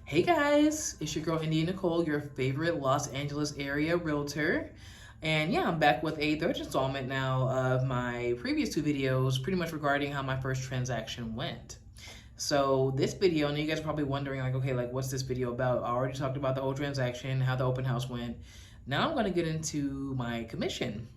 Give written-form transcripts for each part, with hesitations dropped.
Hey guys, it's your girl India Nicole, your favorite Los Angeles area realtor. And yeah, I'm back with a third installment now of my previous two videos, pretty much regarding how my first transaction went. So this video, and you guys are probably wondering like, okay, like what's this video about? I already talked about the whole transaction, how the open house went. Now I'm gonna get into my commission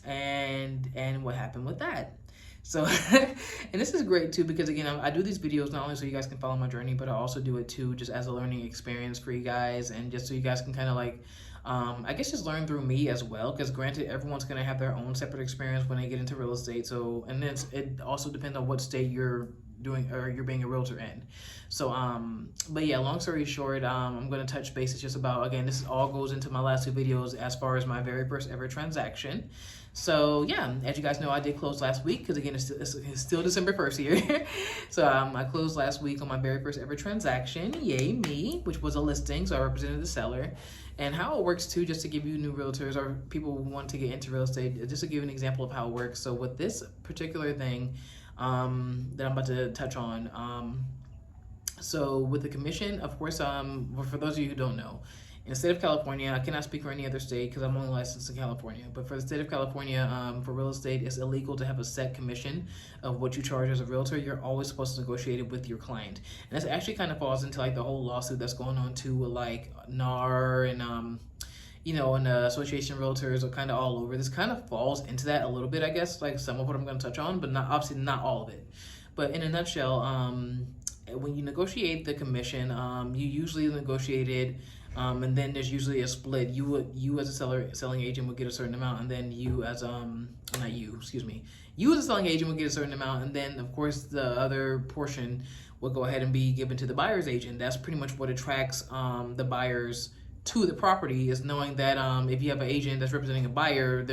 and what happened with that. So, and this is great too because again, I do these videos not only so you guys can follow my journey, but I also do it too just as a learning experience for you guys and just so you guys can kind of like, I guess just learn through me as well. Because granted, everyone's gonna have their own separate experience when they get into real estate. So, and then it also depends on what state you're doing or you're being a realtor in. So but yeah, long story short, I'm going to touch bases just about, again, this all goes into my last two videos as far as my very first ever transaction. So yeah, as you guys know, I did close last week because again, it's still December 1st here. So I closed last week on my very first ever transaction, yay me, which was a listing. So I represented the seller. And how it works too, just to give you new realtors or people who want to get into real estate, just to give an example of how it works. So with this particular thing that I'm about to touch on, so with the commission, of course, for those of you who don't know, in the state of California, I cannot speak for any other state because I'm only licensed in California. But for the state of California, for real estate, it's illegal to have a set commission of what you charge as a realtor. You're always supposed to negotiate it with your client. And this actually kind of falls into like the whole lawsuit that's going on too with like NAR and and the Association of Realtors are kind of all over. This kind of falls into that a little bit, I guess, like some of what I'm going to touch on, but not obviously not all of it. But in a nutshell, when you negotiate the commission, you usually negotiate it, and then there's usually a split. You as a selling agent would get a certain amount, and then you as not you, excuse me, you as a selling agent would get a certain amount, and then of course the other portion will go ahead and be given to the buyer's agent. That's pretty much what attracts the buyers to the property, is knowing that if you have an agent that's representing a buyer,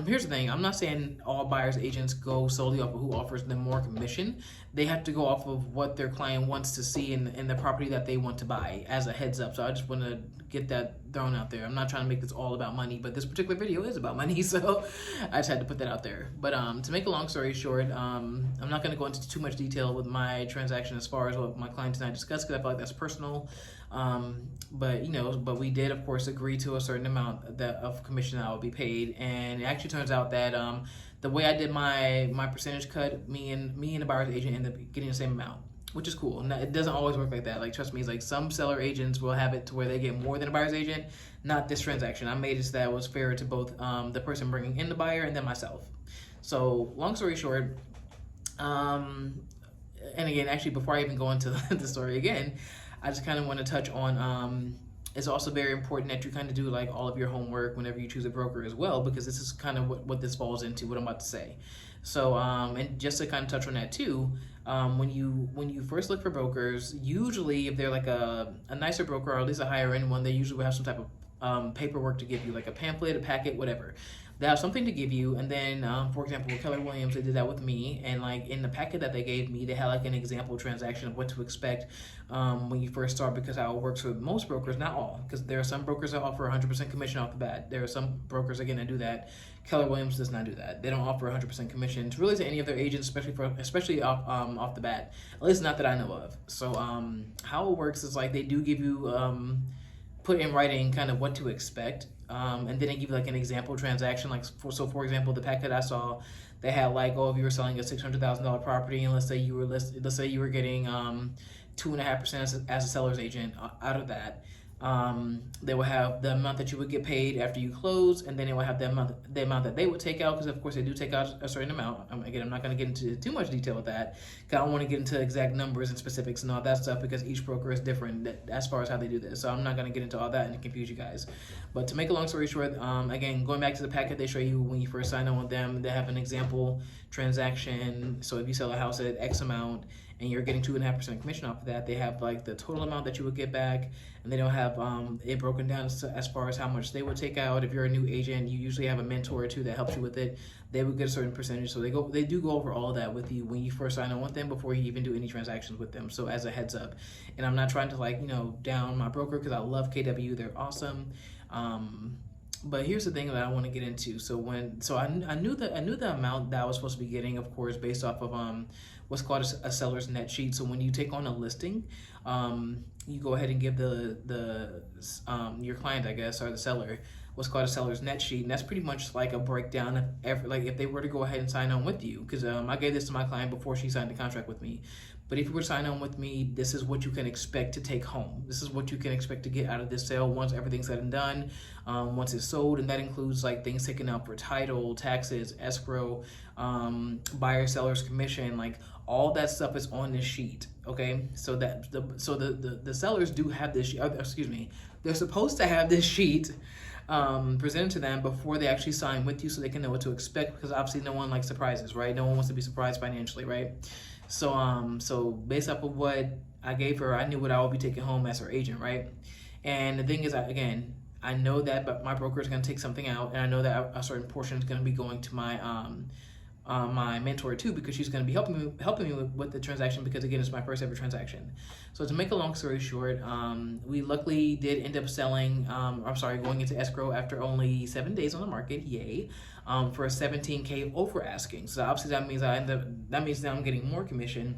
here's the thing, I'm not saying all buyers agents go solely off of who offers them more commission. They have to go off of what their client wants to see in the property that they want to buy, as a heads up. So I just want to get that thrown out there. I'm not trying to make this all about money, but this particular video is about money, so I just had to put that out there. But to make a long story short, I'm not going to go into too much detail with my transaction as far as what my client and I discussed, because I feel like that's personal. But we did of course agree to a certain amount of commission that I would be paid, and it actually turns out that the way I did my percentage cut, me and the buyer's agent ended up getting the same amount, which is cool. Now, it doesn't always work like that. Like, trust me, it's like some seller agents will have it to where they get more than a buyer's agent. Not this transaction. I made it so that it was fair to both the person bringing in the buyer and then myself. So long story short, and again, actually, before I even go into the story again, I just kind of want to touch on it's also very important that you kind of do like all of your homework whenever you choose a broker as well, because this is kind of what this falls into, what I'm about to say. So and just to kind of touch on that too, when you first look for brokers, usually if they're like a nicer broker or at least a higher end one, they usually will have some type of paperwork to give you, like a pamphlet, a packet, whatever. They have something to give you, and then for example with Keller Williams, they did that with me, and like in the packet that they gave me, they had like an example transaction of what to expect when you first start, because how it works with most brokers, not all, because there are some brokers that offer 100% commission off the bat. There are some brokers again that do that. Keller Williams does not do that. They don't offer 100% commission to really to any of their agents, especially off the bat, at least not that I know of. So how it works is like they do give you put in writing kind of what to expect, and then they give you like an example transaction. Like for example, the packet I saw, they had like, oh, if you were selling a $600,000 property, and let's say you were getting 2.5% as a seller's agent out of that. They will have the amount that you would get paid after you close, and then they will have the amount that they would take out, because of course they do take out a certain amount. Again, I'm not going to get into too much detail with that, because I don't want to get into exact numbers and specifics and all that stuff, because each broker is different as far as how they do this. So I'm not going to get into all that and confuse you guys. But to make a long story short, again, going back to the packet they show you when you first sign on with them, they have an example transaction. So if you sell a house at X amount and you're getting 2.5% commission off of that, they have like the total amount that you would get back, and they don't have it broken down as far as how much they would take out. If you're a new agent, you usually have a mentor or two that helps you with it. They would get a certain percentage, so they do go over all of that with you when you first sign on with them before you even do any transactions with them. So as a heads up, and I'm not trying to like down my broker, because I love KW, they're awesome. But here's the thing that I want to get into. I knew the amount that I was supposed to be getting, of course, based off of what's called a seller's net sheet. So when you take on a listing, you go ahead and give the your client, I guess, or the seller, what's called a seller's net sheet, and that's pretty much like a breakdown of like if they were to go ahead and sign on with you, because I gave this to my client before she signed the contract with me. But if you were to sign on with me, this is what you can expect to take home. This is what you can expect to get out of this sale once everything's said and done, once it's sold, and that includes like things taken out for title, taxes, escrow, buyer, seller's commission, like all that stuff is on this sheet. Okay, so that the sellers do have this. Excuse me, they're supposed to have this sheet presented to them before they actually sign with you, so they can know what to expect. Because obviously, no one likes surprises, right? No one wants to be surprised financially, right? So based off of what I gave her, I knew what I would be taking home as her agent, right? And the thing is, I know that, but my broker is going to take something out, and I know that a certain portion is going to be going to my mentor too, because she's going to be helping me with the transaction, because again, it's my first ever transaction. So to make a long story short, we luckily did end up going into escrow after only 7 days on the market. Yay. For a 17K over asking. So obviously that means that I'm getting more commission,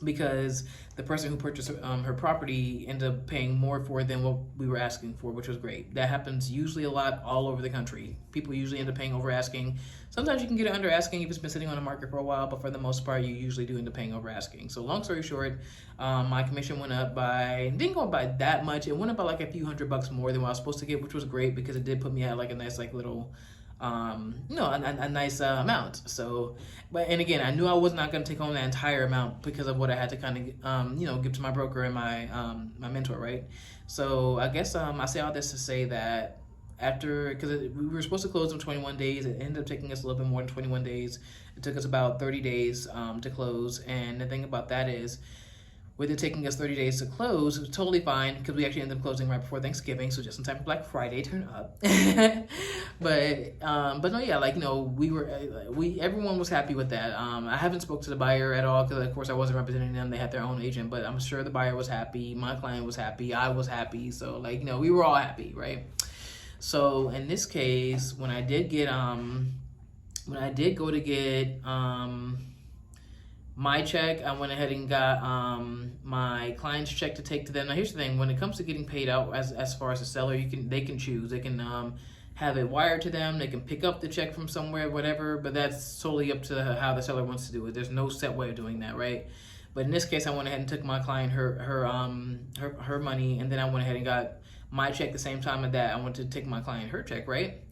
because the person who purchased her property ended up paying more for it than what we were asking for, which was great. That happens usually a lot all over the country. People usually end up paying over asking. Sometimes you can get it under asking if it's been sitting on the market for a while, but for the most part, you usually do end up paying over asking. So long story short, my commission went up didn't go up by that much. It went up by like a few $100 more than what I was supposed to get, which was great, because it did put me at like a nice like little a nice amount. So, and again, I knew I was not going to take home that entire amount because of what I had to kind of give to my broker and my mentor, right? So I guess I say all this to say that because we were supposed to close in 21 days, it ended up taking us a little bit more than 21 days. It took us about 30 days to close, and the thing about that is, with it taking us 30 days to close, it was totally fine, because we actually ended up closing right before Thanksgiving, so just in time for Black Friday turn up. but no, yeah, everyone was happy with that. I haven't spoke to the buyer at all, because of course I wasn't representing them. They had their own agent, but I'm sure the buyer was happy. My client was happy. I was happy. So we were all happy, right? So in this case, when I did go to get my check, I went ahead and got my client's check to take to them. Now here's the thing: when it comes to getting paid out, as far as the seller, they can choose. They can have it wired to them. They can pick up the check from somewhere, whatever. But that's totally up to how the seller wants to do it. There's no set way of doing that, right? But in this case, I went ahead and took my client her money, and then I went ahead and got my check the same time of that. I wanted to take my client her check, right?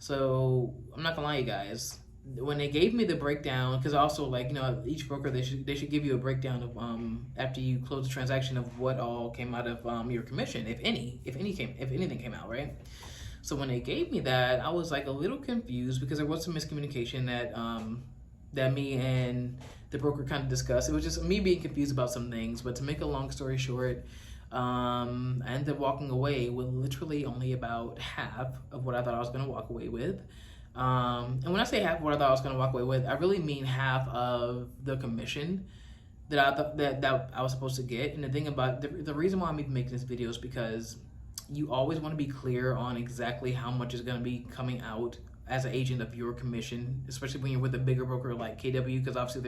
So I'm not gonna lie, you guys. When they gave me the breakdown, because also each broker, they should give you a breakdown of after you close the transaction of what all came out of your commission, if anything came out, right? So when they gave me that, I was like a little confused, because there was some miscommunication that me and the broker kind of discussed. It was just me being confused about some things. But to make a long story short, I ended up walking away with literally only about half of what I thought I was going to walk away with. And when I say half of what I thought I was going to walk away with, I really mean half of the commission that I thought that I was supposed to get. And the thing about the reason why I'm even making this video is because you always want to be clear on exactly how much is going to be coming out as an agent of your commission, especially when you're with a bigger broker like KW, because obviously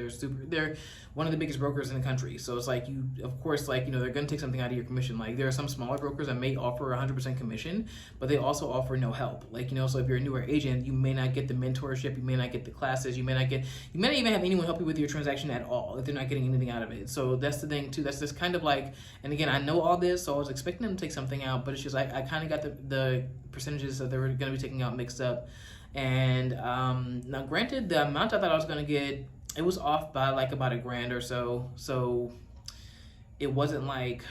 they're one of the biggest brokers in the country. So it's like of course, they're going to take something out of your commission. Like there are some smaller brokers that may offer 100% commission, but they also offer no help. So if you're a newer agent, you may not get the mentorship, you may not get the classes, you may not even have anyone help you with your transaction at all if they're not getting anything out of it. So that's the thing too. That's just kind of like, and again, I know all this, so I was expecting them to take something out, but it's just I kind of got the percentages that they were going to be taking out mixed up. And now granted, the amount I thought I was going to get, it was off by like about $1,000 or so it wasn't like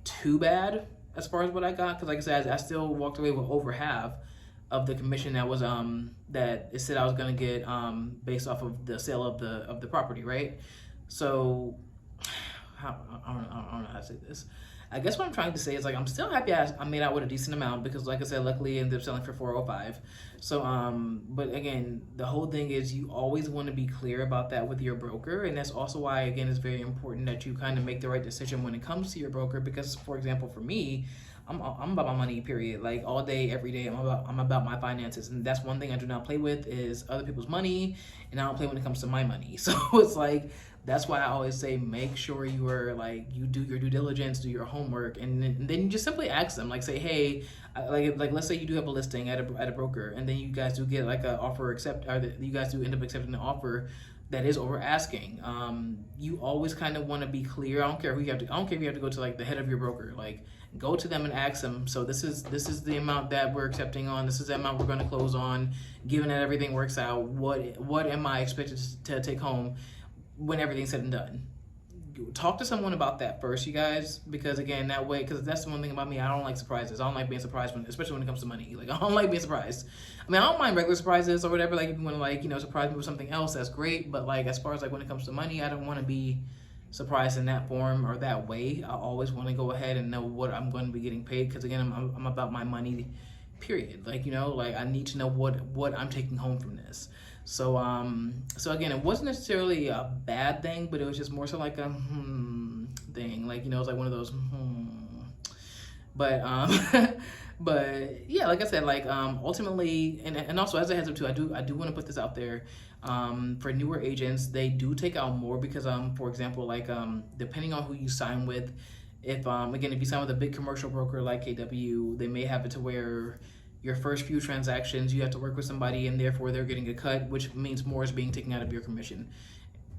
too bad as far as what I got, because like I said, I still walked away with over half of the commission that was that it said I was going to get based off of the sale of the property, right? So I don't know how to say this. I guess what I'm trying to say is like I'm still happy I made out with a decent amount because like I said, luckily I ended up selling for 405. So but again, the whole thing is you always want to be clear about that with your broker, and that's also why again it's very important that you kind of make the right decision when it comes to your broker. Because for example, for me, I'm about my money, period. Like all day, every day, I'm about my finances, and that's one thing I do not play with is other people's money, and I don't play when it comes to my money. So it's like that's why I always say make sure you are like you do your due diligence, do your homework, and then you just simply ask them like say, hey, like let's say you do have a listing at a broker, and then you guys do get like an offer accept, or you guys do end up accepting an offer that is over asking. You always kind of want to be clear. I don't care if you have to go to like the head of your broker, like go to them and ask them, so this is the amount that we're accepting on, this is the amount we're going to close on, given that everything works out, what am I expected to take home when everything's said and done. Talk to someone about that first, you guys, because again, that way, because that's the one thing about me, I don't like surprises. I don't like being surprised especially when it comes to money. Like I don't like being surprised. I mean, I don't mind regular surprises or whatever. Like if you want to like surprise me with something else, that's great. But like as far as like when it comes to money, I don't want to be surprised in that form or that way. I always want to go ahead and know what I'm going to be getting paid, because again, I'm about my money, period. Like like I need to know what I'm taking home from this. So again, it wasn't necessarily a bad thing, but it was just more so like a thing. Like it's like one of those But but yeah, like I said, like ultimately, and also as a heads up too, I do want to put this out there. For newer agents, they do take out more because for example, like depending on who you sign with, if again, if you sign with a big commercial broker like KW, they may have it to where your first few transactions you have to work with somebody, and therefore they're getting a cut, which means more is being taken out of your commission.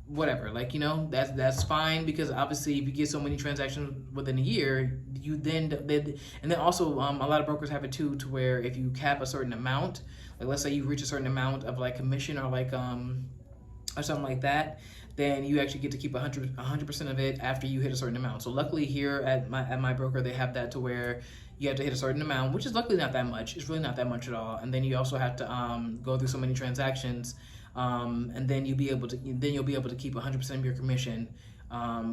Whatever, like that's fine, because obviously if you get so many transactions within a year, you then and then also a lot of brokers have it too, to where if you cap a certain amount, like let's say you reach a certain amount of like commission or like or something like that, then you actually get to keep 100% of it after you hit a certain amount. So luckily here at my broker, they have that to where you have to hit a certain amount, which is luckily not that much. It's really not that much at all. And then you also have to go through so many transactions, and then you'll be able to keep 100% of your commission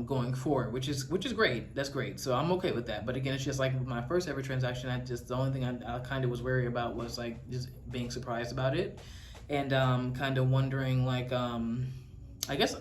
going forward, which is great. That's great. So I'm okay with that. But again, it's just like with my first ever transaction, the only thing I kind of was wary about was like just being surprised about it, and kind of wondering like I guess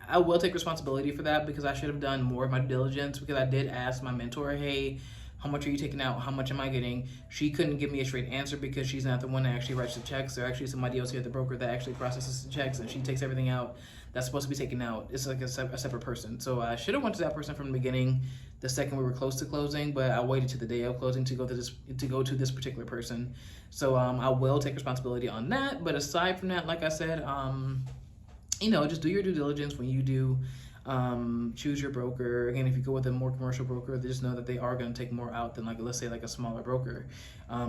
I will take responsibility for that, because I should have done more of my due diligence, because I did ask my mentor, hey, how much are you taking out? How much am I getting? She couldn't give me a straight answer because she's not the one that actually writes the checks. There's actually somebody else here at the broker that actually processes the checks, and she takes everything out that's supposed to be taken out. It's like a separate person. So I should have went to that person from the beginning, the second we were close to closing, but I waited to the day of closing to go to this particular person. So I will take responsibility on that. But aside from that, like I said, just do your due diligence when you do choose your broker. Again, if you go with a more commercial broker, just know that they are going to take more out than like, let's say like a smaller broker,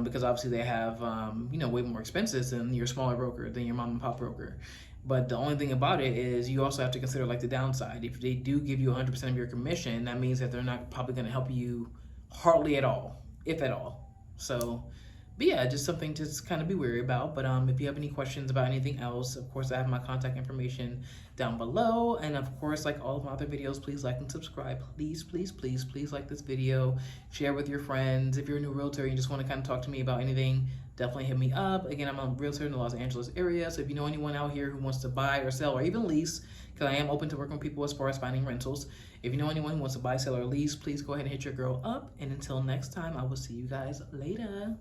because obviously they have way more expenses than your smaller broker, than your mom and pop broker. But the only thing about it is you also have to consider like the downside. If they do give you 100% of your commission, that means that they're not probably going to help you hardly at all, if at all. So but yeah, just something to kind of be wary about. But if you have any questions about anything else, of course, I have my contact information down below. And of course, like all of my other videos, please like and subscribe. Please, please, please, please like this video. Share with your friends. If you're a new realtor and you just want to kind of talk to me about anything, definitely hit me up. Again, I'm a realtor in the Los Angeles area. So if you know anyone out here who wants to buy or sell or even lease, because I am open to working with people as far as finding rentals. If you know anyone who wants to buy, sell, or lease, please go ahead and hit your girl up. And until next time, I will see you guys later.